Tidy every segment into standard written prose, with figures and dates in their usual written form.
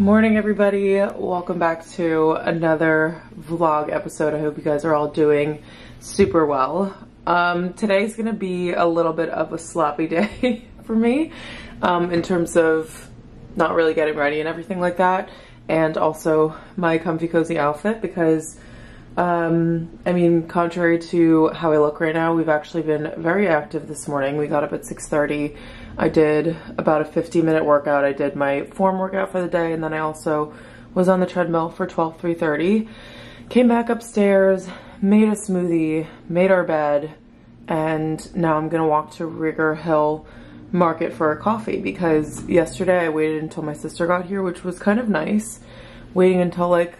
Morning everybody, welcome back to another vlog episode. I hope you guys are all doing super well. Today's gonna be a little bit of a sloppy day for me in terms of not really getting ready and everything like that, and also my comfy cozy outfit because I mean, contrary to how I look right now, we've actually been very active this morning. We got up at 6:30. I did about a 50-minute workout. I did my form workout for the day, and then I also was on the treadmill for 3:30. Came back upstairs, made a smoothie, made our bed, and now I'm gonna walk to Rigger Hill Market for a coffee because yesterday I waited until my sister got here, which was kind of nice. Waiting until like,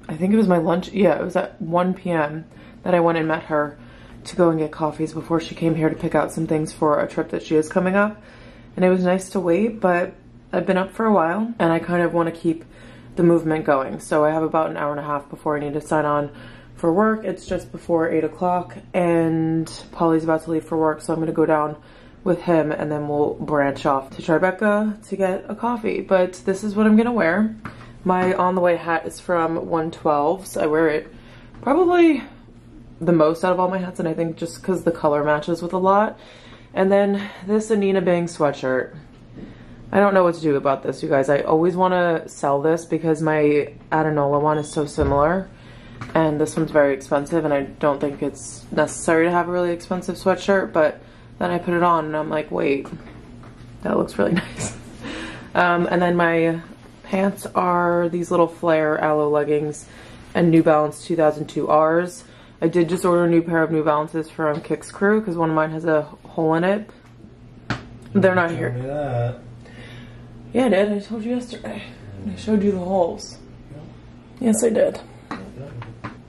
I think it was my lunch. Yeah, it was at 1 p.m. that I went and met her to go and get coffees before she came here to pick out some things for a trip that she has coming up. And it was nice to wait, but I've been up for a while and I kind of want to keep the movement going. So I have about an hour and a half before I need to sign on for work. It's just before 8 o'clock and Polly's about to leave for work, so I'm going to go down with him and then we'll branch off to Tribeca to get a coffee. But this is what I'm going to wear. My on the way hat is from 112, so I wear it probably the most out of all my hats, and I think just because the color matches with a lot. And then this Anina Bang sweatshirt. I don't know what to do about this, you guys. I always want to sell this because my Adanola one is so similar, and this one's very expensive, and I don't think it's necessary to have a really expensive sweatshirt, but then I put it on and I'm like, wait, that looks really nice. And then my pants are these little flare aloe leggings and New Balance 2002 Rs. I did just order a new pair of New Balances from Kicks Crew because one of mine has a hole in it. They're not here. Tell me that. Yeah, I did. I told you yesterday. I showed you the holes. Yes, I did.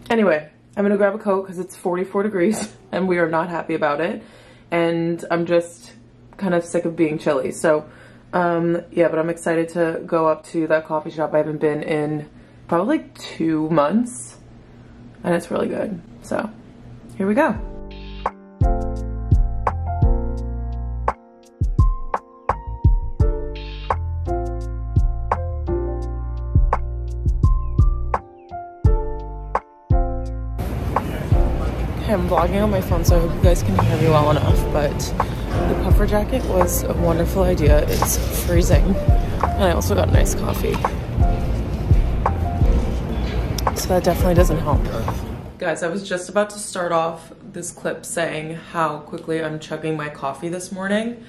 Anyway, I'm gonna grab a coat because it's 44 degrees and we are not happy about it. And I'm just kind of sick of being chilly. So, yeah, but I'm excited to go up to that coffee shop I haven't been in probably like 2 months. And it's really good. So, here we go. Okay, I'm vlogging on my phone, so I hope you guys can hear me well enough, but the puffer jacket was a wonderful idea. It's freezing, and I also got a nice coffee. So that definitely doesn't help. Guys, I was just about to start off this clip saying how quickly I'm chugging my coffee this morning,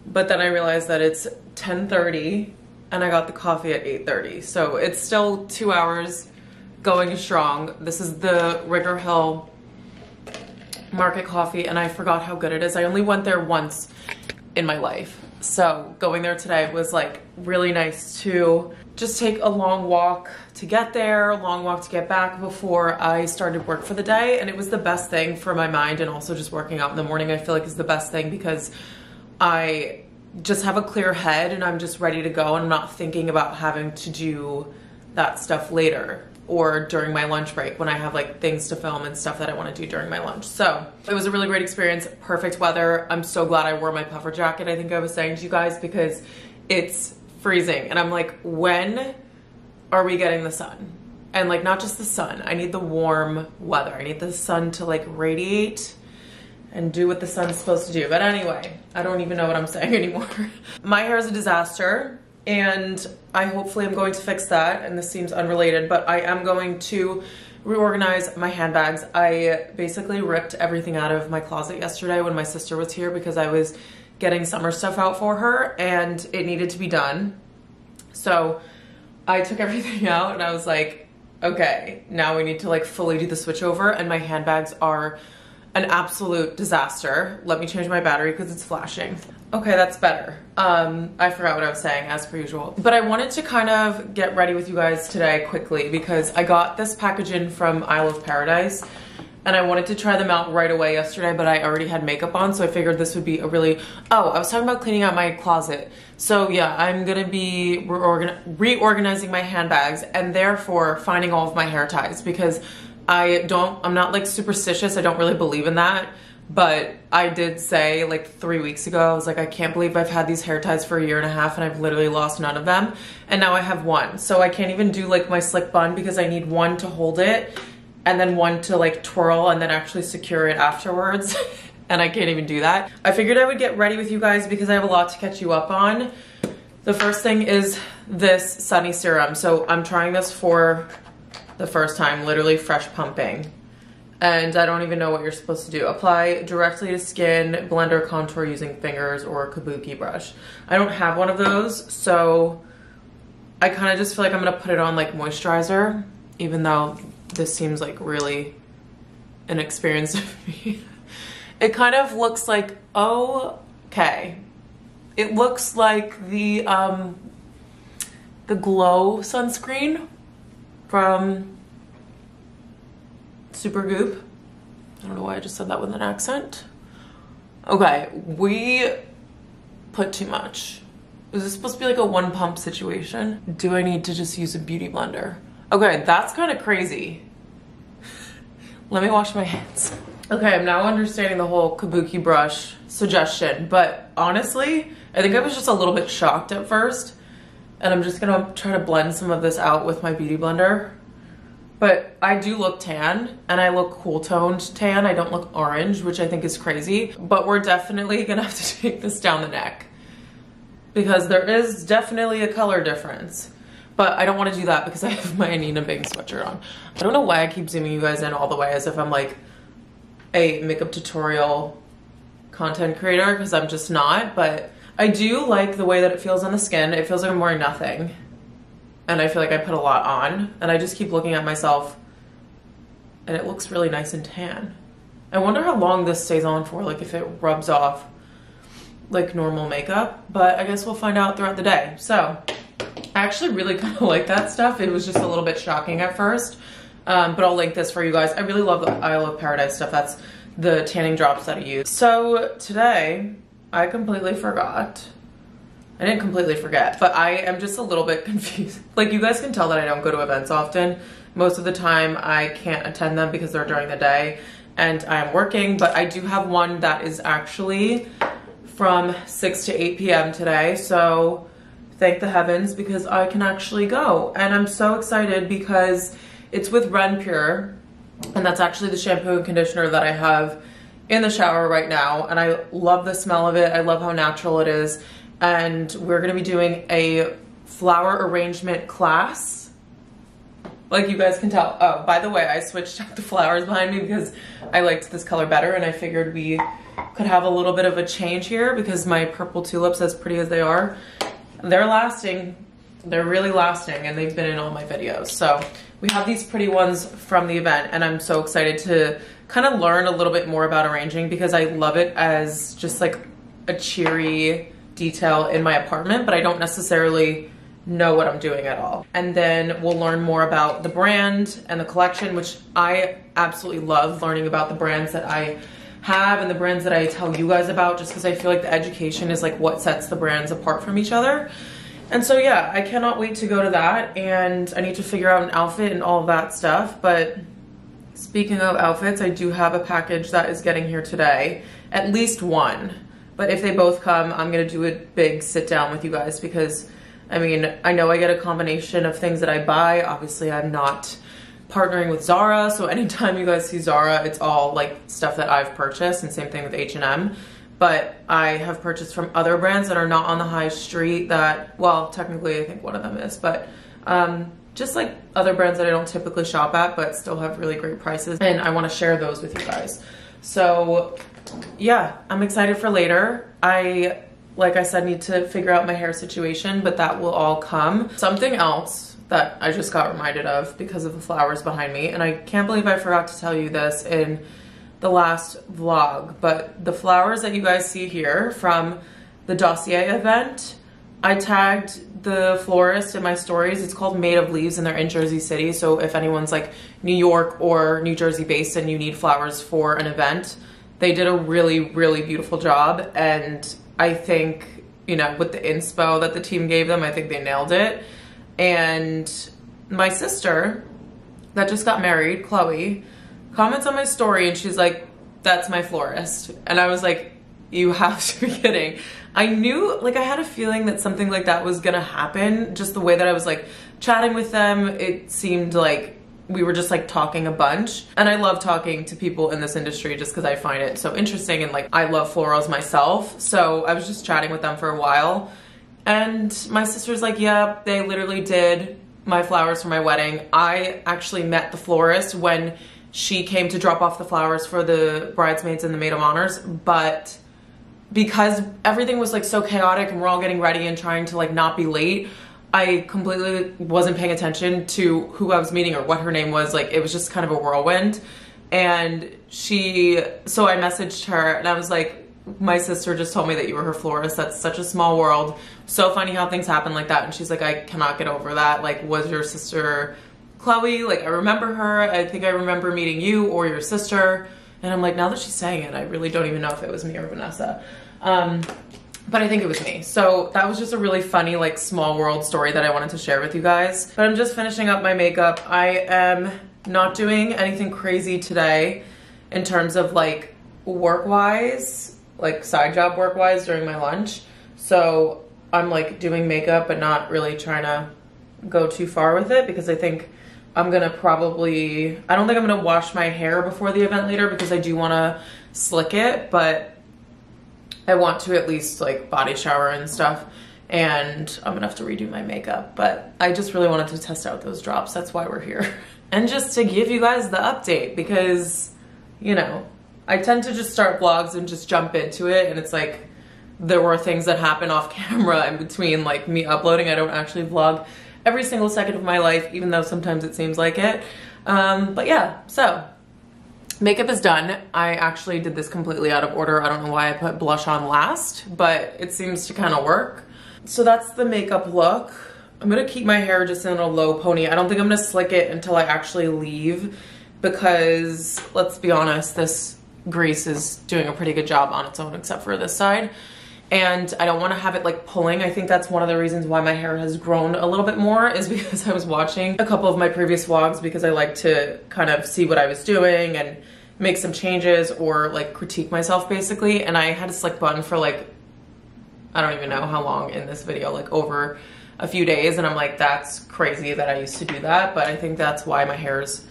but then I realized that it's 10:30 and I got the coffee at 8:30. So it's still 2 hours going strong. This is the Rigger Hill Market coffee and I forgot how good it is. I only went there once in my life. So going there today was like really nice to just take a long walk to get there, a long walk to get back before I started work for the day. And it was the best thing for my mind, and also just working out in the morning I feel like is the best thing because I just have a clear head and I'm just ready to go and I'm not thinking about having to do that stuff later or during my lunch break when I have like things to film and stuff that I want to do during my lunch. So it was a really great experience, perfect weather. I'm so glad I wore my puffer jacket, I think I was saying to you guys, because it's freezing and I'm like, when are we getting the sun? And like, not just the sun, I need the warm weather. I need the sun to like radiate and do what the sun's supposed to do. But anyway, I don't even know what I'm saying anymore. My hair is a disaster and I hopefully am going to fix that, and this seems unrelated, but I am going to reorganize my handbags. I basically ripped everything out of my closet yesterday when my sister was here because I was getting summer stuff out for her and it needed to be done. So I took everything out and I was like, okay, now we need to like fully do the switch over, and my handbags are an absolute disaster. Let me change my battery because it's flashing. Okay, that's better. I forgot what I was saying as per usual. But I wanted to kind of get ready with you guys today quickly because I got this package in from Isle of Paradise and I wanted to try them out right away yesterday, but I already had makeup on, so I figured this would be a really... Oh, I was talking about cleaning out my closet. So yeah, I'm gonna be reorganizing my handbags and therefore finding all of my hair ties because I'm not like superstitious. I don't really believe in that. But I did say like 3 weeks ago, I was like, I can't believe I've had these hair ties for a year and a half and I've literally lost none of them. And now I have one. So I can't even do like my slick bun because I need one to hold it and then one to like twirl and then actually secure it afterwards. And I can't even do that. I figured I would get ready with you guys because I have a lot to catch you up on. The first thing is this Sunny Serum. So I'm trying this for the first time, literally fresh pumping. And I don't even know what you're supposed to do. Apply directly to skin, blend or contour using fingers or a kabuki brush. I don't have one of those, so I kind of just feel like I'm gonna put it on like moisturizer, even though this seems like really inexperienced of me. It kind of looks like, okay. It looks like the Glow sunscreen from Supergoop. I don't know why I just said that with an accent. Okay, we put too much. Is this supposed to be like a one pump situation? Do I need to just use a beauty blender? Okay, that's kind of crazy. Let me wash my hands. Okay, I'm now understanding the whole kabuki brush suggestion, but honestly, I think I was just a little bit shocked at first, and I'm just gonna try to blend some of this out with my beauty blender. But I do look tan, and I look cool toned tan. I don't look orange, which I think is crazy, but we're definitely gonna have to take this down the neck because there is definitely a color difference. But I don't want to do that because I have my Anina Bing sweatshirt on. I don't know why I keep zooming you guys in all the way as if I'm like a makeup tutorial content creator, because I'm just not. But I do like the way that it feels on the skin. It feels like I'm wearing nothing, and I feel like I put a lot on, and I just keep looking at myself and it looks really nice and tan. I wonder how long this stays on for, like if it rubs off like normal makeup, but I guess we'll find out throughout the day. So I actually really kind of like that stuff. It was just a little bit shocking at first. But I'll link this for you guys. I really love the Isle of Paradise stuff. That's the tanning drops that I use. So today, I completely forgot. I didn't completely forget, but I am just a little bit confused. Like, you guys can tell that I don't go to events often. Most of the time, I can't attend them because they're during the day and I am working, but I do have one that is actually from 6 to 8 p.m. today. So thank the heavens because I can actually go. And I'm so excited because it's with Renpure, and that's actually the shampoo and conditioner that I have in the shower right now. And I love the smell of it. I love how natural it is. And we're gonna be doing a flower arrangement class. Like you guys can tell. Oh, by the way, I switched out the flowers behind me because I liked this color better, and I figured we could have a little bit of a change here because my purple tulips, as pretty as they are, they're lasting. They're really lasting, and they've been in all my videos. So we have these pretty ones from the event, and I'm so excited to kind of learn a little bit more about arranging because I love it as just like a cheery detail in my apartment, but I don't necessarily know what I'm doing at all. And then we'll learn more about the brand and the collection, which I absolutely love learning about the brands that I have and the brands that I tell you guys about, just because I feel like the education is like what sets the brands apart from each other. And so yeah, I cannot wait to go to that, and I need to figure out an outfit and all of that stuff. But speaking of outfits, I do have a package that is getting here today, at least one. But if they both come, I'm gonna do a big sit down with you guys because I mean, I know I get a combination of things that I buy. Obviously, I'm not partnering with Zara, so anytime you guys see Zara, it's all like stuff that I've purchased, and same thing with H&M. But I have purchased from other brands that are not on the high street that, well, technically I think one of them is, but just like other brands that I don't typically shop at, but still have really great prices, and I wanna share those with you guys. So yeah, I'm excited for later. Like I said, need to figure out my hair situation, but that will all come. Something else that I just got reminded of because of the flowers behind me, and I can't believe I forgot to tell you this in the last vlog, but the flowers that you guys see here from the Dossier event, I tagged the florist in my stories. It's called Made of Leaves, and they're in Jersey City. So if anyone's like New York or New Jersey based and you need flowers for an event, they did a really, really beautiful job. And I think, you know, with the inspo that the team gave them, I think they nailed it. And my sister that just got married, Chloe, comments on my story and she's like, that's my florist. And I was like, you have to be kidding. I knew, like, I had a feeling that something like that was gonna happen. Just the way that I was like chatting with them, it seemed like we were just like talking a bunch. And I love talking to people in this industry just because I find it so interesting, and like I love florals myself. So I was just chatting with them for a while, and my sister's like, yeah, they literally did my flowers for my wedding. I actually met the florist when she came to drop off the flowers for the bridesmaids and the maid of honors, but because everything was like so chaotic and we're all getting ready and trying to like not be late, I completely wasn't paying attention to who I was meeting or what her name was. Like, it was just kind of a whirlwind. And so I messaged her and I was like, my sister just told me that you were her florist. That's such a small world. So funny how things happen like that. And she's like, I cannot get over that. Like, was your sister Chloe? Like, I remember her. I think I remember meeting you or your sister. And I'm like, now that she's saying it, I really don't even know if it was me or Vanessa. But I think it was me. So that was just a really funny, like, small world story that I wanted to share with you guys. But I'm just finishing up my makeup. I am not doing anything crazy today in terms of like work-wise, like side job work-wise during my lunch. So I'm like doing makeup but not really trying to go too far with it, because I think I'm gonna probably, I don't think I'm gonna wash my hair before the event later because I do wanna slick it, but I want to at least like body shower and stuff, and I'm gonna have to redo my makeup. But I just really wanted to test out those drops. That's why we're here. And just to give you guys the update, because, you know, I tend to just start vlogs and just jump into it, and it's like there were things that happen off camera in between like me uploading. I don't actually vlog every single second of my life, even though sometimes it seems like it. But yeah, so makeup is done. I actually did this completely out of order. I don't know why I put blush on last, but it seems to kind of work. So that's the makeup look. I'm gonna keep my hair just in a low pony. I don't think I'm gonna slick it until I actually leave, because let's be honest, this grease is doing a pretty good job on its own except for this side. And I don't want to have it like pulling. I think that's one of the reasons why my hair has grown a little bit more, is because I was watching a couple of my previous vlogs, because I like to kind of see what I was doing and make some changes or like critique myself basically. And I had a slick bun for like, I don't even know how long in this video, like over a few days. And I'm like, that's crazy that I used to do that. But I think that's why my hair's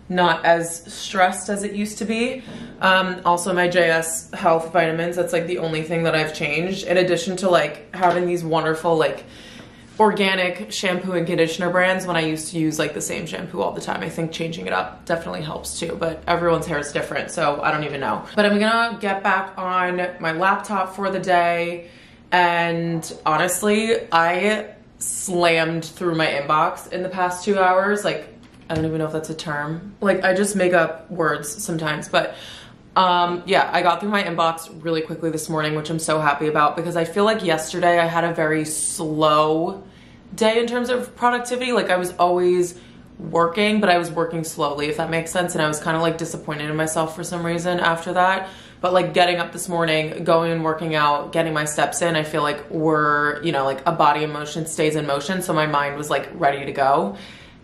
not as stressed as it used to be. Also my JS Health vitamins, that's like the only thing that I've changed, in addition to like having these wonderful like organic shampoo and conditioner brands when I used to use like the same shampoo all the time. I think changing it up definitely helps too, but everyone's hair is different, so I don't even know. But I'm gonna get back on my laptop for the day, and honestly, I slammed through my inbox in the past 2 hours. Like, I don't even know if that's a term. Like, I just make up words sometimes, but yeah, I got through my inbox really quickly this morning, which I'm so happy about, because I feel like yesterday I had a very slow day in terms of productivity. Like, I was always working, but I was working slowly, if that makes sense. And I was kind of like disappointed in myself for some reason after that. But like getting up this morning, going and working out, getting my steps in, I feel like we're, you know, like a body in motion stays in motion. So my mind was like ready to go.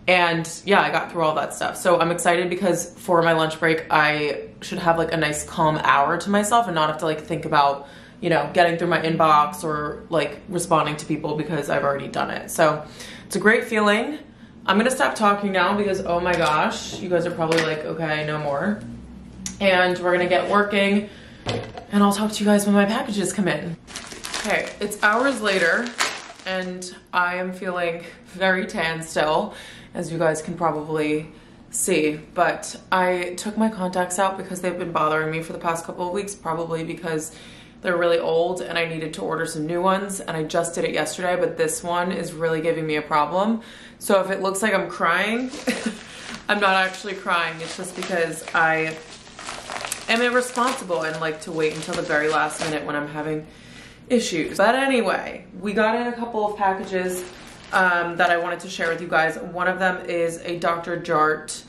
And yeah, I got through all that stuff. So I'm excited, because for my lunch break, I should have like a nice calm hour to myself and not have to like think about, you know, getting through my inbox or like responding to people, because I've already done it. So it's a great feeling. I'm gonna stop talking now because, oh my gosh, you guys are probably like, okay, no more. And we're gonna get working, and I'll talk to you guys when my packages come in. Okay, it's hours later, and I am feeling very tan still, as you guys can probably see. But I took my contacts out because they've been bothering me for the past couple of weeks, probably because they're really old and I needed to order some new ones, and I just did it yesterday, but this one is really giving me a problem. So if it looks like I'm crying, I'm not actually crying. It's just because I am irresponsible and like to wait until the very last minute when I'm having issues. But anyway, we got in a couple of packages that I wanted to share with you guys. One of them is a Dr. Jart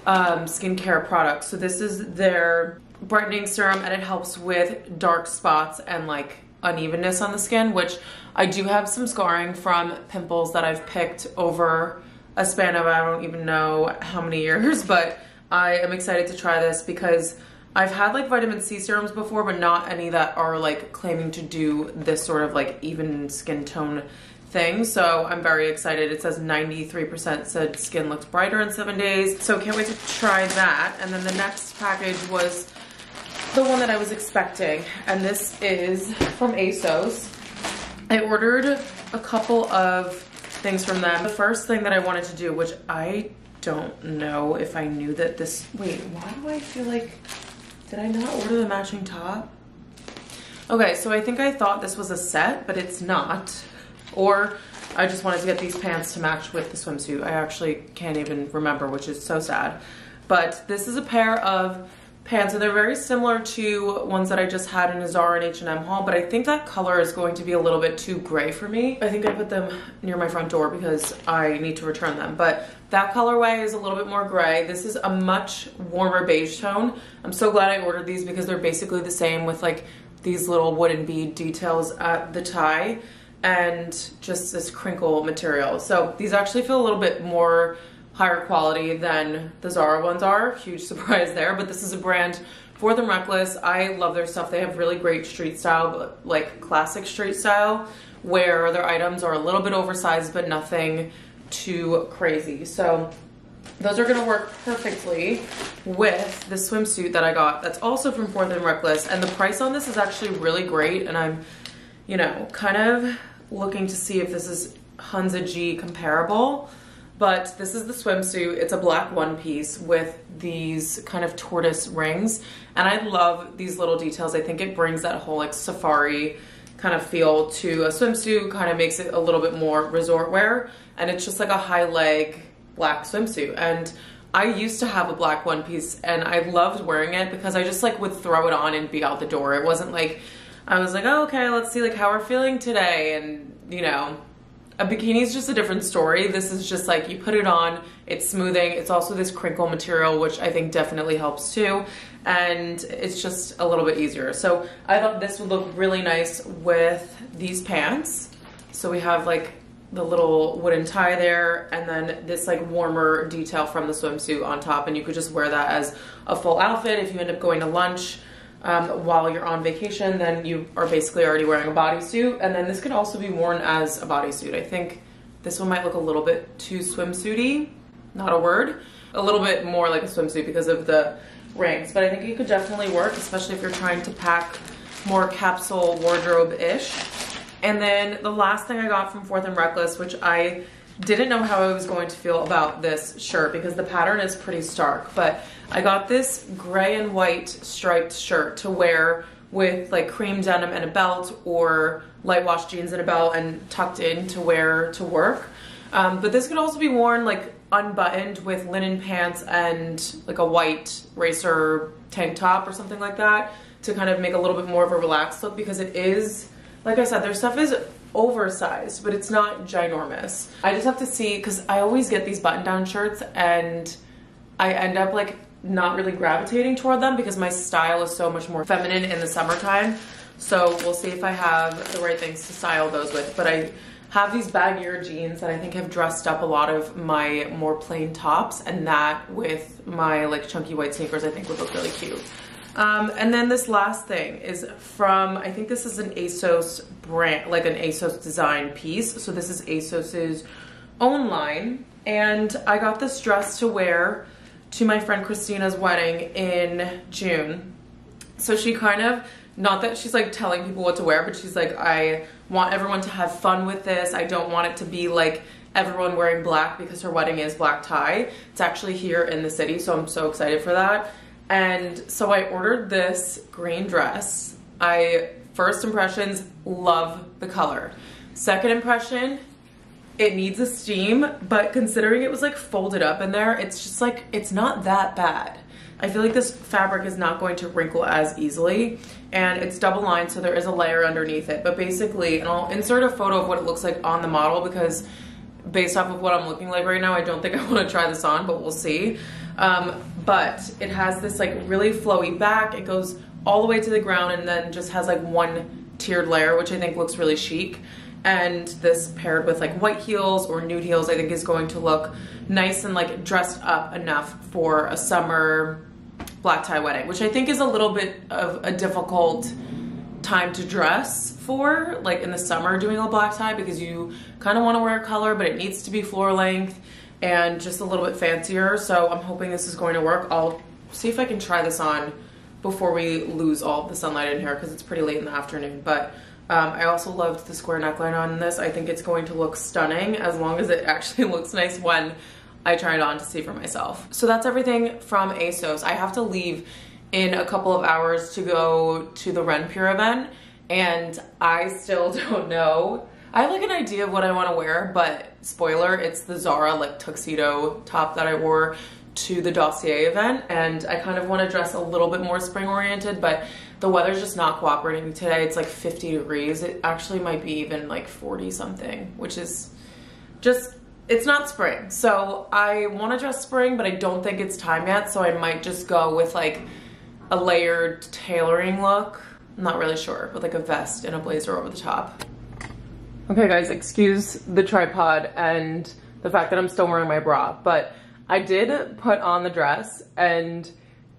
skincare product. So this is their brightening serum, and it helps with dark spots and like unevenness on the skin, which I do have some scarring from pimples that I've picked over a span of I don't even know how many years, but I am excited to try this because I've had like vitamin C serums before, but not any that are like claiming to do this sort of like even skin tone thing. So I'm very excited. It says 93% said skin looks brighter in 7 days. So can't wait to try that. And then the next package was the one that I was expecting. And this is from ASOS. I ordered a couple of things from them. The first thing that I wanted to do, which I don't know if I knew that this, wait, why do I feel like, did I not order the matching top? Okay, so I think I thought this was a set, but it's not. Or I just wanted to get these pants to match with the swimsuit. I actually can't even remember, which is so sad. But this is a pair of pants, and they're very similar to ones that I just had in a Zara and H&M haul, but I think that color is going to be a little bit too gray for me. I think I put them near my front door because I need to return them, but that colorway is a little bit more gray. This is a much warmer beige tone. I'm so glad I ordered these because they're basically the same with like these little wooden bead details at the tie and just this crinkle material. So these actually feel a little bit more higher quality than the Zara ones are. Huge surprise there, but this is a brand, Forth and Reckless. I love their stuff. They have really great street style, but like classic street style, where their items are a little bit oversized, but nothing too crazy. So those are gonna work perfectly with the swimsuit that I got. That's also from Forth and Reckless, and the price on this is actually really great, and I'm, you know, kind of looking to see if this is Hunza G comparable. But this is the swimsuit. It's a black one piece with these kind of tortoise rings. And I love these little details. I think it brings that whole like safari kind of feel to a swimsuit, kind of makes it a little bit more resort wear. And it's just like a high leg black swimsuit. And I used to have a black one piece and I loved wearing it because I just like would throw it on and be out the door. It wasn't like, I was like, oh, okay, let's see like how we're feeling today. And you know, a bikini is just a different story. This is just like you put it on, it's smoothing. It's also this crinkle material, which I think definitely helps too. And it's just a little bit easier. So I thought this would look really nice with these pants. So we have like the little wooden tie there and then this like warmer detail from the swimsuit on top. And you could just wear that as a full outfit. If you end up going to lunch while you're on vacation, then you are basically already wearing a bodysuit. And then this could also be worn as a bodysuit. I think this one might look a little bit too swimsuity, not a word, a little bit more like a swimsuit because of the rings. But I think it could definitely work, especially if you're trying to pack more capsule wardrobe-ish. And then the last thing I got from Forth and Reckless, which I didn't know how I was going to feel about this shirt because the pattern is pretty stark, but I got this gray and white striped shirt to wear with like cream denim and a belt, or light wash jeans and a belt and tucked in to wear to work. But this could also be worn like unbuttoned with linen pants and like a white racer tank top or something like that to kind of make a little bit more of a relaxed look, because it is, like I said, their stuff is oversized, but it's not ginormous. I just have to see, because I always get these button-down shirts and I end up like not really gravitating toward them because my style is so much more feminine in the summertime. So we'll see if I have the right things to style those with. But I have these baggier jeans that I think have dressed up a lot of my more plain tops, and that with my like chunky white sneakers I think would look really cute. And then this last thing is from, I think this is an ASOS brand, like an ASOS design piece. So this is ASOS's own line. And I got this dress to wear to my friend Christina's wedding in June. So she kind of, not that she's like telling people what to wear, but she's like, I want everyone to have fun with this. I don't want it to be like everyone wearing black because her wedding is black tie. It's actually here in the city, so I'm so excited for that. And so I ordered this green dress. First impressions, love the color. Second impression, it needs a steam, but considering it was like folded up in there, it's just like, it's not that bad. I feel like this fabric is not going to wrinkle as easily, and it's double lined, so there is a layer underneath it. But basically, and I'll insert a photo of what it looks like on the model, because based off of what I'm looking like right now, I don't think I want to try this on, but we'll see. But it has this like really flowy back. It goes all the way to the ground and then just has like one tiered layer, which I think looks really chic. And this paired with like white heels or nude heels, I think is going to look nice and like dressed up enough for a summer black tie wedding, which I think is a little bit of a difficult time to dress for, like in the summer doing a black tie, because you kind of want to wear a color, but it needs to be floor length and just a little bit fancier. So I'm hoping this is going to work. I'll see if I can try this on before we lose all the sunlight in here, because it's pretty late in the afternoon. But I also loved the square neckline on this. I think it's going to look stunning, as long as it actually looks nice when I try it on to see for myself. So that's everything from ASOS. I have to leave in a couple of hours to go to the Renpure event, and I still don't know. I have like an idea of what I want to wear, but spoiler, it's the Zara like tuxedo top that I wore to the Dossier event, and I kind of want to dress a little bit more spring oriented, but the weather's just not cooperating today. It's like 50 degrees. It actually might be even like 40 something, which is just, it's not spring. So I want to dress spring, but I don't think it's time yet. So I might just go with like a layered tailoring look. I'm not really sure, with like a vest and a blazer over the top. Okay guys, excuse the tripod and the fact that I'm still wearing my bra, but I did put on the dress and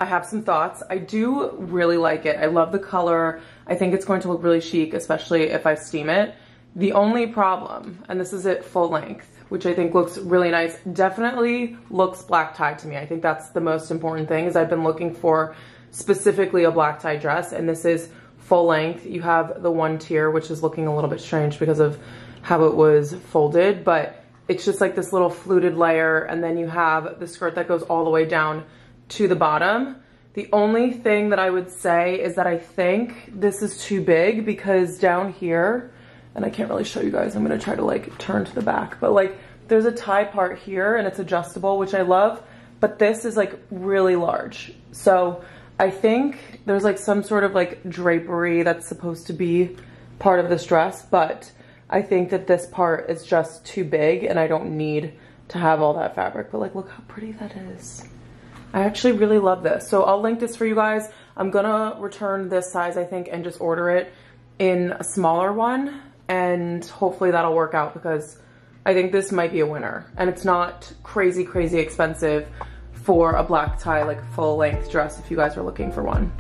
I have some thoughts. I do really like it. I love the color. I think it's going to look really chic, especially if I steam it. The only problem, and this is at full length, which I think looks really nice, definitely looks black tie to me. I think that's the most important thing, is I've been looking for specifically a black tie dress, and this is full length. You have the one tier, which is looking a little bit strange because of how it was folded, but it's just like this little fluted layer, and then you have the skirt that goes all the way down to the bottom. The only thing that I would say is that I think this is too big, because down here, and I can't really show you guys, I'm gonna try to like turn to the back, but like there's a tie part here and it's adjustable, which I love, but this is like really large. So I think there's like some sort of like drapery that's supposed to be part of this dress, but I think that this part is just too big and I don't need to have all that fabric. But like, look how pretty that is. I actually really love this. So I'll link this for you guys. I'm gonna return this size, I think, and just order it in a smaller one, and hopefully that'll work out, because I think this might be a winner, and it's not crazy, crazy expensive for a black tie, like full length dress if you guys are looking for one.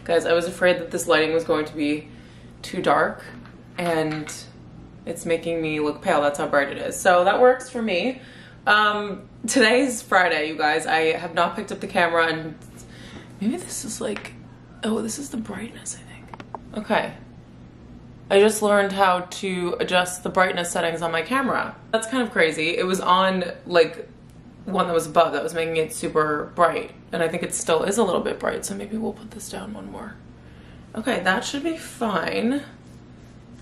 Guys, I was afraid that this lighting was going to be too dark, and it's making me look pale. That's how bright it is. So that works for me. Today's Friday, you guys. I have not picked up the camera, and maybe this is like, oh, this is the brightness, I think. Okay. I just learned how to adjust the brightness settings on my camera. That's kind of crazy. It was on like one that was above that was making it super bright, and I think it still is a little bit bright, so maybe we'll put this down one more. Okay, that should be fine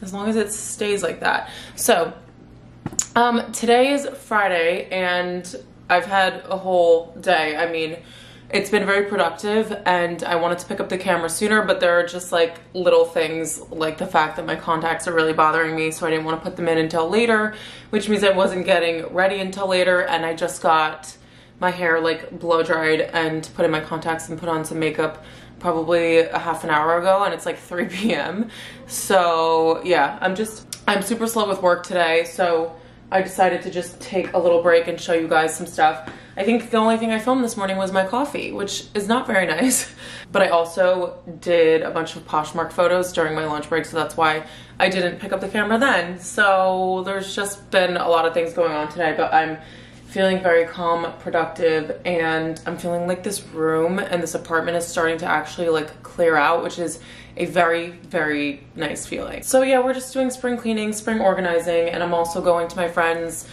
as long as it stays like that. So today is Friday and I've had a whole day. I mean, it's been very productive, and I wanted to pick up the camera sooner, but there are just like little things like the fact that my contacts are really bothering me, so I didn't want to put them in until later, which means I wasn't getting ready until later, and I just got my hair like blow dried and put in my contacts and put on some makeup probably a half an hour ago, and it's like 3 p.m. So yeah, I'm super slow with work today, so I decided to just take a little break and show you guys some stuff. I think the only thing I filmed this morning was my coffee, which is not very nice. But I also did a bunch of Poshmark photos during my lunch break, so that's why I didn't pick up the camera then. So there's just been a lot of things going on today, but I'm feeling very calm, productive, and I'm feeling like this room and this apartment is starting to actually like clear out, which is a very, very nice feeling. So yeah, we're just doing spring cleaning, spring organizing, and I'm also going to my friend's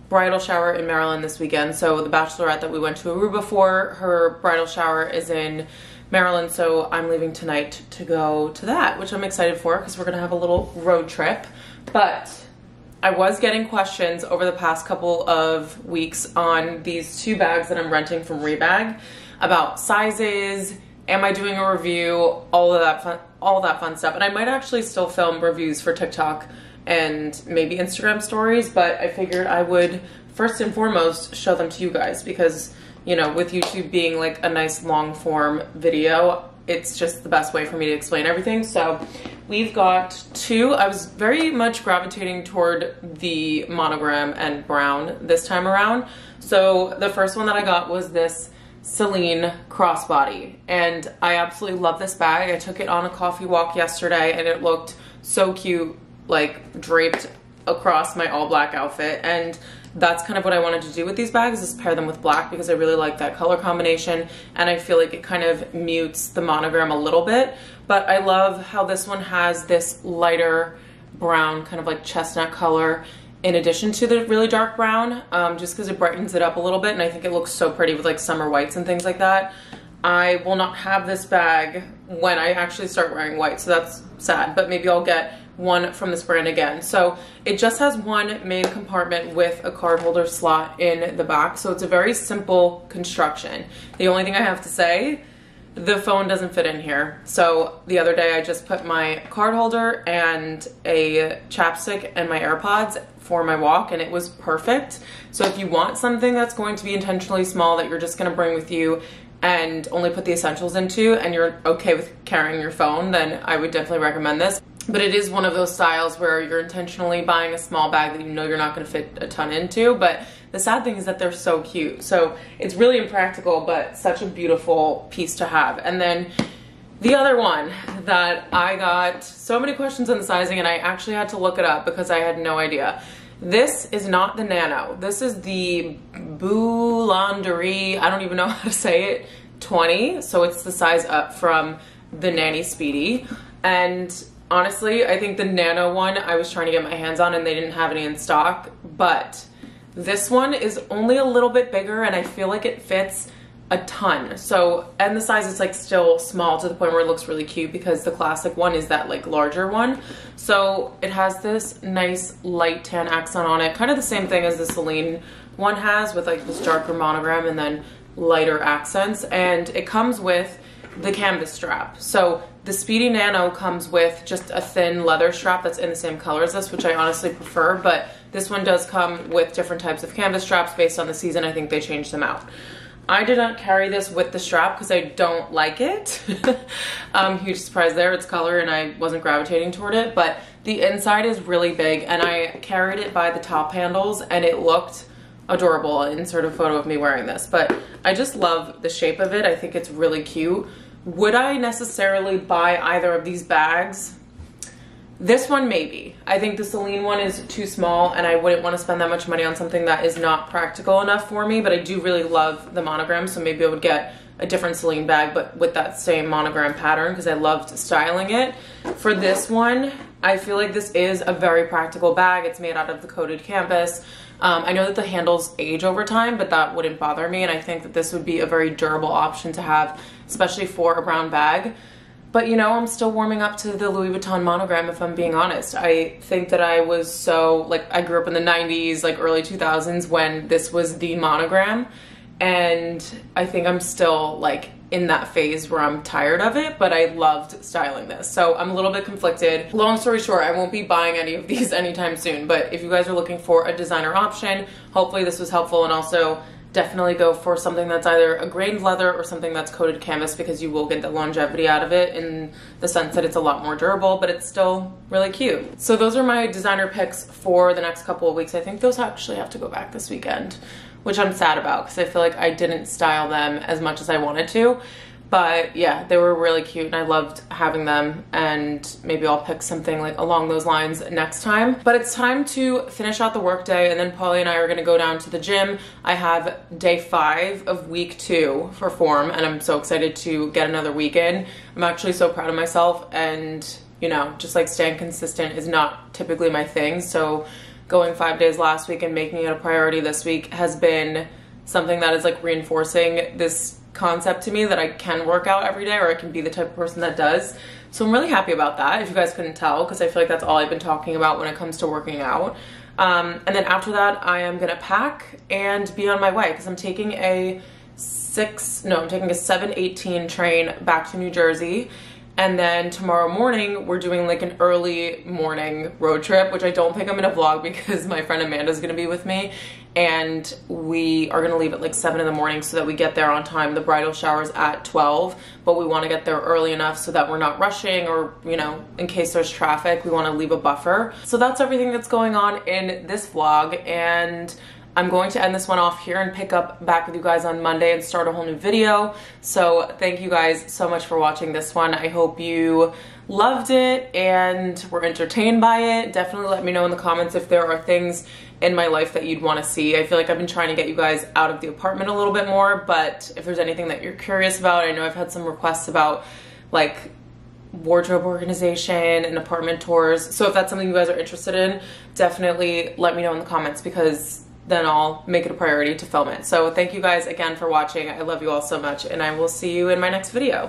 bridal shower in Maryland this weekend. So the bachelorette that we went to Aruba for, her bridal shower is in Maryland, so I'm leaving tonight to go to that, which I'm excited for because we're gonna have a little road trip. But I was getting questions over the past couple of weeks on these 2 bags that I'm renting from Rebag about sizes, am I doing a review, all that fun stuff. And I might actually still film reviews for TikTok and maybe Instagram stories, but I figured I would first and foremost show them to you guys because, you know, with YouTube being like a nice long form video, it's just the best way for me to explain everything. So we've got 2. I was very much gravitating toward the monogram and brown this time around. So the first one that I got was this Celine crossbody, and I absolutely love this bag. I took it on a coffee walk yesterday and it looked so cute, like draped across my all black outfit, and that's kind of what I wanted to do with these bags, is pair them with black because I really like that color combination, and I feel like it kind of mutes the monogram a little bit. But I love how this one has this lighter brown, kind of like chestnut color, in addition to the really dark brown, just because it brightens it up a little bit, and I think it looks so pretty with like summer whites and things like that. I will not have this bag when I actually start wearing white, so that's sad, but maybe I'll get one from this brand again. So it just has one main compartment with a card holder slot in the back, so it's a very simple construction. The only thing I have to say, the phone doesn't fit in here. So the other day I just put my card holder and a chapstick and my AirPods for my walk, and it was perfect. So if you want something that's going to be intentionally small that you're just gonna bring with you and only put the essentials into, and you're okay with carrying your phone, then I would definitely recommend this. But it is one of those styles where you're intentionally buying a small bag that you know you're not gonna fit a ton into, but the sad thing is that they're so cute. So it's really impractical, but such a beautiful piece to have. And then the other one that I got so many questions on the sizing, and I actually had to look it up because I had no idea. This is not the Nano. This is the Boulangerie, I don't even know how to say it, 20. So it's the size up from the Nanny Speedy. And honestly, I think the Nano one I was trying to get my hands on and they didn't have any in stock, but this one is only a little bit bigger and I feel like it fits a ton. So, and the size is like still small to the point where it looks really cute because the classic one is that like larger one. So it has this nice light tan accent on it, kind of the same thing as the Celine one has, with like this darker monogram and then lighter accents. And it comes with the canvas strap. So the Speedy Nano comes with just a thin leather strap that's in the same color as this, which I honestly prefer, but this one does come with different types of canvas straps based on the season. I think they changed them out. I did not carry this with the strap because I don't like it. Huge surprise there, it's color and I wasn't gravitating toward it, but the inside is really big and I carried it by the top handles and it looked adorable. I'll insert a photo of me wearing this, but I just love the shape of it. I think it's really cute. Would I necessarily buy either of these bags? This one maybe. I think the Celine one is too small and I wouldn't want to spend that much money on something that is not practical enough for me, but I do really love the monogram, so maybe I would get a different Celine bag but with that same monogram pattern because I loved styling it. For this one, I feel like this is a very practical bag. It's made out of the coated canvas. I know that the handles age over time, but that wouldn't bother me, and I think that this would be a very durable option to have, especially for a brown bag. But you know, I'm still warming up to the Louis Vuitton monogram, if I'm being honest. I think that I was so, like, I grew up in the 90s, like early 2000s when this was the monogram. and I think I'm still like in that phase where I'm tired of it, but I loved styling this. So I'm a little bit conflicted. Long story short, I won't be buying any of these anytime soon, but if you guys are looking for a designer option, hopefully this was helpful. And also definitely go for something that's either a grained leather or something that's coated canvas, because you will get the longevity out of it in the sense that it's a lot more durable, but it's still really cute. So those are my designer picks for the next couple of weeks. I think those actually have to go back this weekend, which I'm sad about because I feel like I didn't style them as much as I wanted to. But yeah, they were really cute and I loved having them, and maybe I'll pick something like along those lines next time. But it's time to finish out the workday, and then Polly and I are gonna go down to the gym. I have day 5 of week 2 for form, and I'm so excited to get another week in. I'm actually so proud of myself, and you know, just like staying consistent is not typically my thing. So going 5 days last week and making it a priority this week has been something that is like reinforcing this concept to me that I can work out every day, or I can be the type of person that does. So I'm really happy about that, if you guys couldn't tell, because I feel like that's all I've been talking about when it comes to working out. And then after that, I am gonna pack and be on my way, because I'm taking a 7:18 train back to New Jersey. And then tomorrow morning, we're doing like an early morning road trip, which I don't think I'm gonna vlog because my friend Amanda's gonna be with me. And we are gonna leave at like 7 in the morning so that we get there on time. The bridal shower's at 12, but we wanna get there early enough so that we're not rushing, or, you know, in case there's traffic, we wanna leave a buffer. So that's everything that's going on in this vlog, and I'm going to end this one off here and pick up back with you guys on Monday and start a whole new video. So thank you guys so much for watching this one. I hope you loved it and were entertained by it. Definitely let me know in the comments if there are things in my life that you'd want to see. I feel like I've been trying to get you guys out of the apartment a little bit more, but if there's anything that you're curious about, I know I've had some requests about like wardrobe organization and apartment tours. So if that's something you guys are interested in, definitely let me know in the comments, because then I'll make it a priority to film it. So thank you guys again for watching. I love you all so much, and I will see you in my next video.